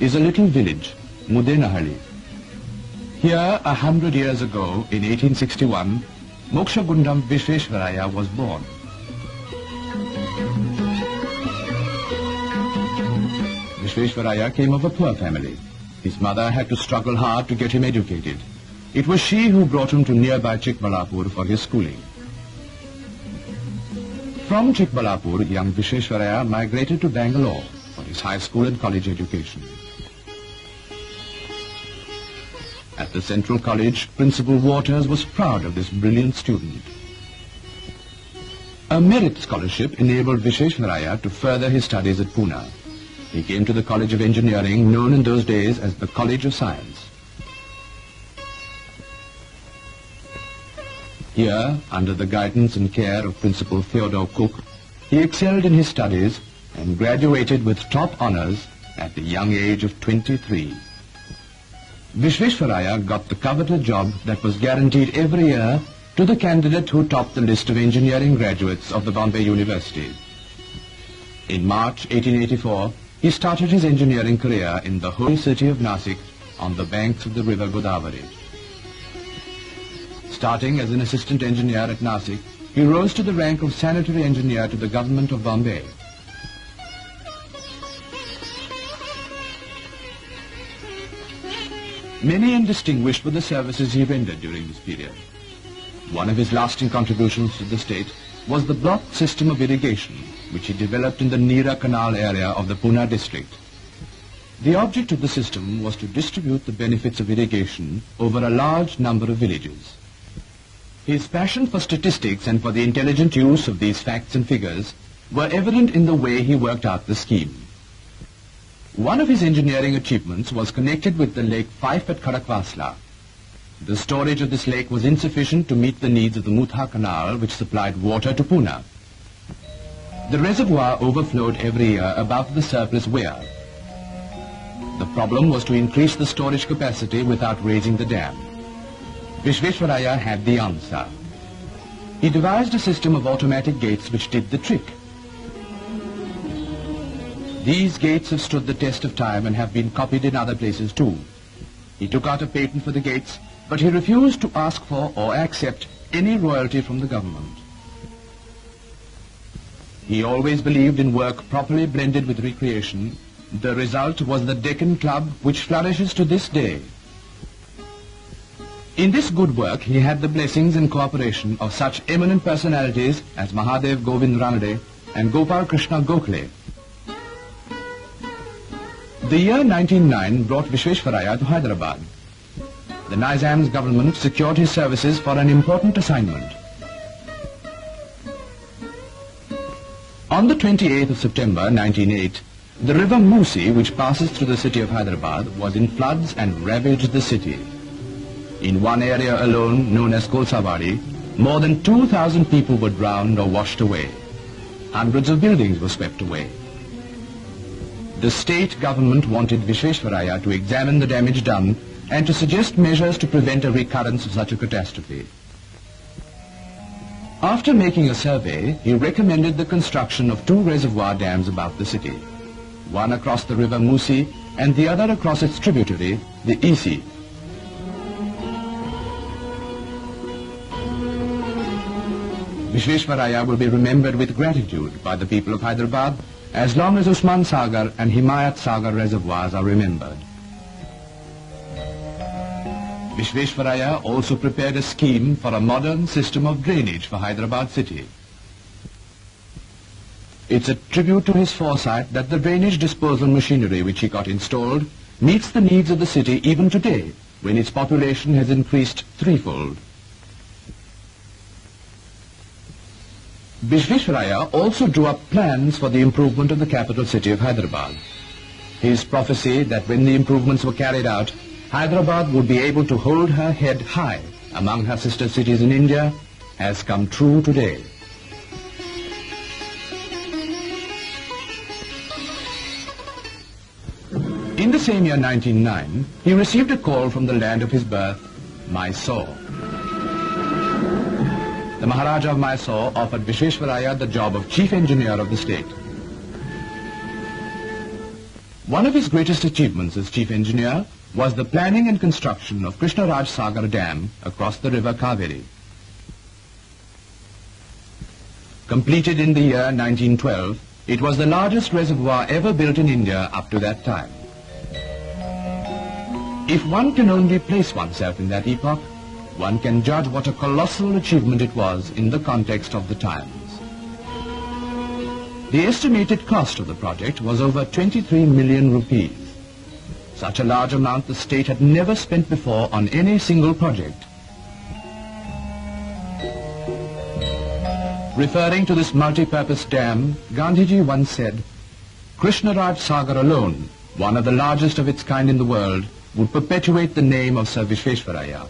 is a little village, Mudenahalli. Here, 100 years ago, in 1861, Mokshagundam Visvesvaraya was born. Visvesvaraya came of a poor family. His mother had to struggle hard to get him educated. It was she who brought him to nearby Chikbalapur for his schooling. From Chikbalapur, young Visvesvaraya migrated to Bangalore for his high school and college education. At the Central College, Principal Waters was proud of this brilliant student. A merit scholarship enabled Visvesvaraya to further his studies at Pune. He came to the College of Engineering, known in those days as the College of Science. Here, under the guidance and care of Principal Theodore Cook, he excelled in his studies and graduated with top honors at the young age of 23. Visvesvaraya got the coveted job that was guaranteed every year to the candidate who topped the list of engineering graduates of the Bombay University. In March 1884, he started his engineering career in the holy city of Nasik on the banks of the river Godavari. Starting as an assistant engineer at Nasik, he rose to the rank of sanitary engineer to the government of Bombay. Many and distinguished were the services he rendered during this period. One of his lasting contributions to the state was the block system of irrigation, which he developed in the Neera Canal area of the Pune district. The object of the system was to distribute the benefits of irrigation over a large number of villages. His passion for statistics and for the intelligent use of these facts and figures were evident in the way he worked out the scheme. One of his engineering achievements was connected with the Lake Fife at Khadakwasla. The storage of this lake was insufficient to meet the needs of the Mutha Canal, which supplied water to Pune. The reservoir overflowed every year above the surplus weir. The problem was to increase the storage capacity without raising the dam. Visvesvaraya had the answer. He devised a system of automatic gates which did the trick. These gates have stood the test of time and have been copied in other places too. He took out a patent for the gates, but he refused to ask for or accept any royalty from the government. He always believed in work properly blended with recreation. The result was the Deccan Club, which flourishes to this day. In this good work, he had the blessings and cooperation of such eminent personalities as Mahadev Govind Ranade and Gopal Krishna Gokhale. The year 1909 brought Visvesvaraya to Hyderabad. The Nizam's government secured his services for an important assignment. On the 28th of September 1908, the river Musi, which passes through the city of Hyderabad, was in floods and ravaged the city. In one area alone, known as Kolsawadi, more than 2,000 people were drowned or washed away. Hundreds of buildings were swept away. The state government wanted Visvesvaraya to examine the damage done and to suggest measures to prevent a recurrence of such a catastrophe. After making a survey, he recommended the construction of 2 reservoir dams above the city, one across the river Musi and the other across its tributary, the Isi. Visvesvaraya will be remembered with gratitude by the people of Hyderabad as long as Usman Sagar and Himayat Sagar reservoirs are remembered. Visvesvaraya also prepared a scheme for a modern system of drainage for Hyderabad city. It's a tribute to his foresight that the drainage disposal machinery which he got installed meets the needs of the city even today, when its population has increased threefold. Visvesvaraya also drew up plans for the improvement of the capital city of Hyderabad. His prophecy that when the improvements were carried out, Hyderabad would be able to hold her head high among her sister cities in India has come true today. In the same year, 1909, he received a call from the land of his birth, Mysore. The Maharaja of Mysore offered Visvesvaraya the job of chief engineer of the state. One of his greatest achievements as chief engineer was the planning and construction of Krishnaraj Sagar Dam across the river Kaveri. Completed in the year 1912, it was the largest reservoir ever built in India up to that time. If one can only place oneself in that epoch, one can judge what a colossal achievement it was in the context of the times. The estimated cost of the project was over 23 million rupees. Such a large amount the state had never spent before on any single project. Referring to this multi-purpose dam, Gandhiji once said, "Krishnaraj Sagar alone, one of the largest of its kind in the world, would perpetuate the name of Sir Visvesvaraya."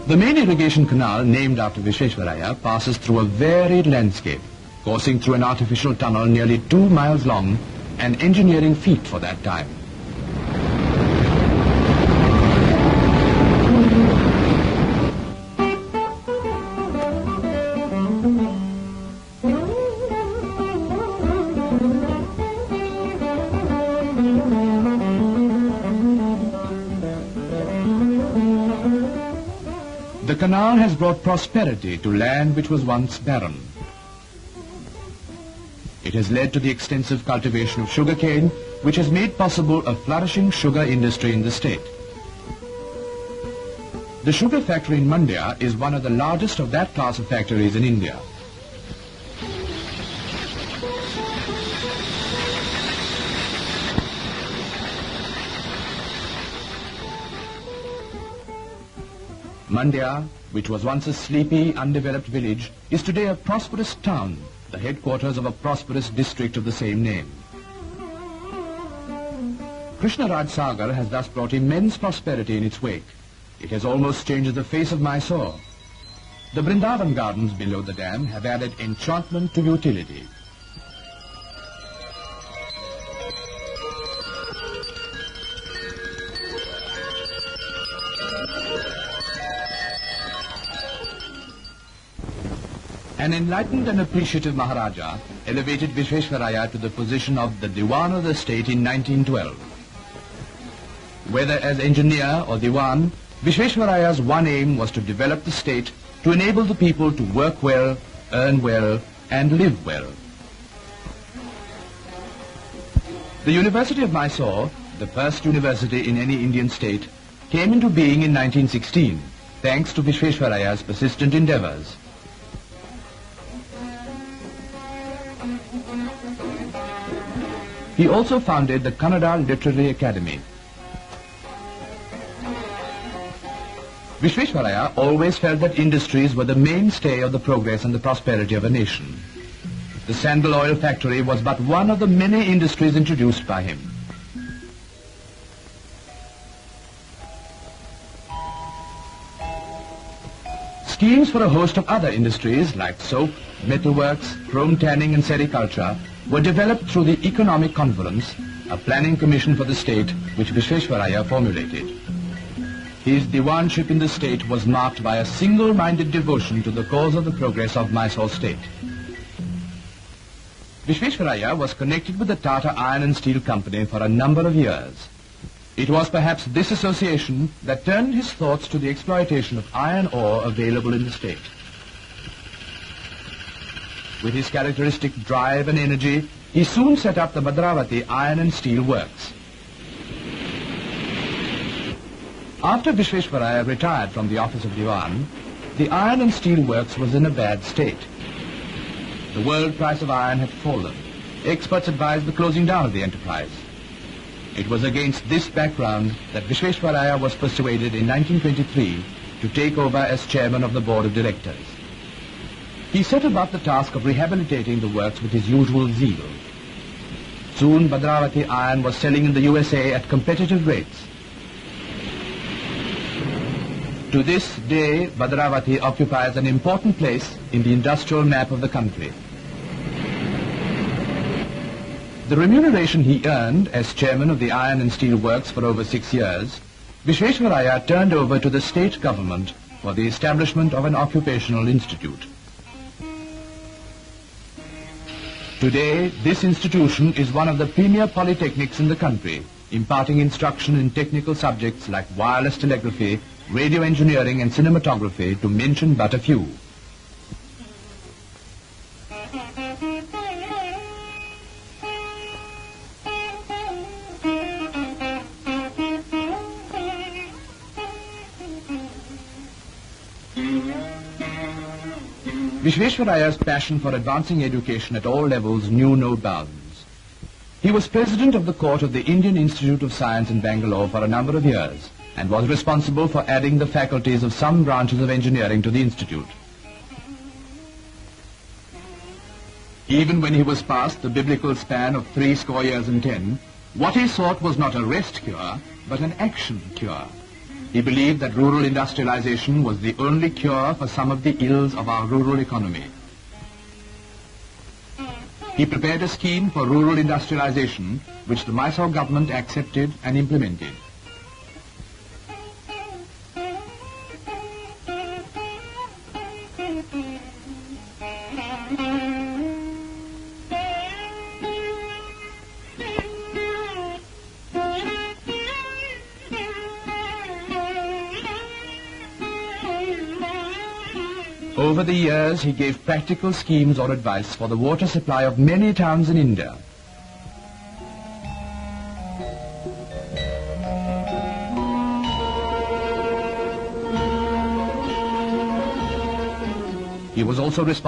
The main irrigation canal, named after Visvesvaraya, passes through a varied landscape, coursing through an artificial tunnel nearly 2 miles long, an engineering feat for that time. The canal has brought prosperity to land which was once barren. It has led to the extensive cultivation of sugarcane, which has made possible a flourishing sugar industry in the state. The sugar factory in Mandya is one of the largest of that class of factories in India. Mandya, which was once a sleepy, undeveloped village, is today a prosperous town, the headquarters of a prosperous district of the same name. Krishnaraj Sagar has thus brought immense prosperity in its wake. It has almost changed the face of Mysore. The Vrindavan gardens below the dam have added enchantment to utility. An enlightened and appreciative Maharaja elevated Visvesvaraya to the position of the Diwan of the state in 1912. Whether as engineer or Diwan, Visvesvaraya's one aim was to develop the state to enable the people to work well, earn well, and live well. The University of Mysore, the first university in any Indian state, came into being in 1916, thanks to Visvesvaraya's persistent endeavors. He also founded the Kannada Literary Academy. Visvesvaraya always felt that industries were the mainstay of the progress and the prosperity of a nation. The sandal oil factory was but one of the many industries introduced by him. Schemes for a host of other industries like soap, metalworks, chrome tanning and sericulture were developed through the Economic Conference, a planning commission for the state which Visvesvaraya formulated. His diwanship in the state was marked by a single-minded devotion to the cause of the progress of Mysore state. Visvesvaraya was connected with the Tata Iron and Steel Company for a number of years. It was perhaps this association that turned his thoughts to the exploitation of iron ore available in the state. With his characteristic drive and energy, he soon set up the Bhadravati Iron and Steel Works. After Visvesvaraya retired from the office of Diwan, the Iron and Steel Works was in a bad state. The world price of iron had fallen. Experts advised the closing down of the enterprise. It was against this background that Visvesvaraya was persuaded in 1923 to take over as chairman of the board of directors. He set about the task of rehabilitating the works with his usual zeal. Soon Bhadravati iron was selling in the USA at competitive rates. To this day, Bhadravati occupies an important place in the industrial map of the country. The remuneration he earned as chairman of the Iron and Steel Works for over 6 years, Visvesvaraya turned over to the state government for the establishment of an occupational institute. Today, this institution is one of the premier polytechnics in the country, imparting instruction in technical subjects like wireless telegraphy, radio engineering and cinematography, to mention but a few. Visvesvaraya's passion for advancing education at all levels knew no bounds. He was president of the court of the Indian Institute of Science in Bangalore for a number of years and was responsible for adding the faculties of some branches of engineering to the institute. Even when he was past the biblical span of 80 years and 10, what he sought was not a rest cure, but an action cure. He believed that rural industrialization was the only cure for some of the ills of our rural economy. He prepared a scheme for rural industrialization, which the Mysore government accepted and implemented. Over the years, he gave practical schemes or advice for the water supply of many towns in India. He was also responsible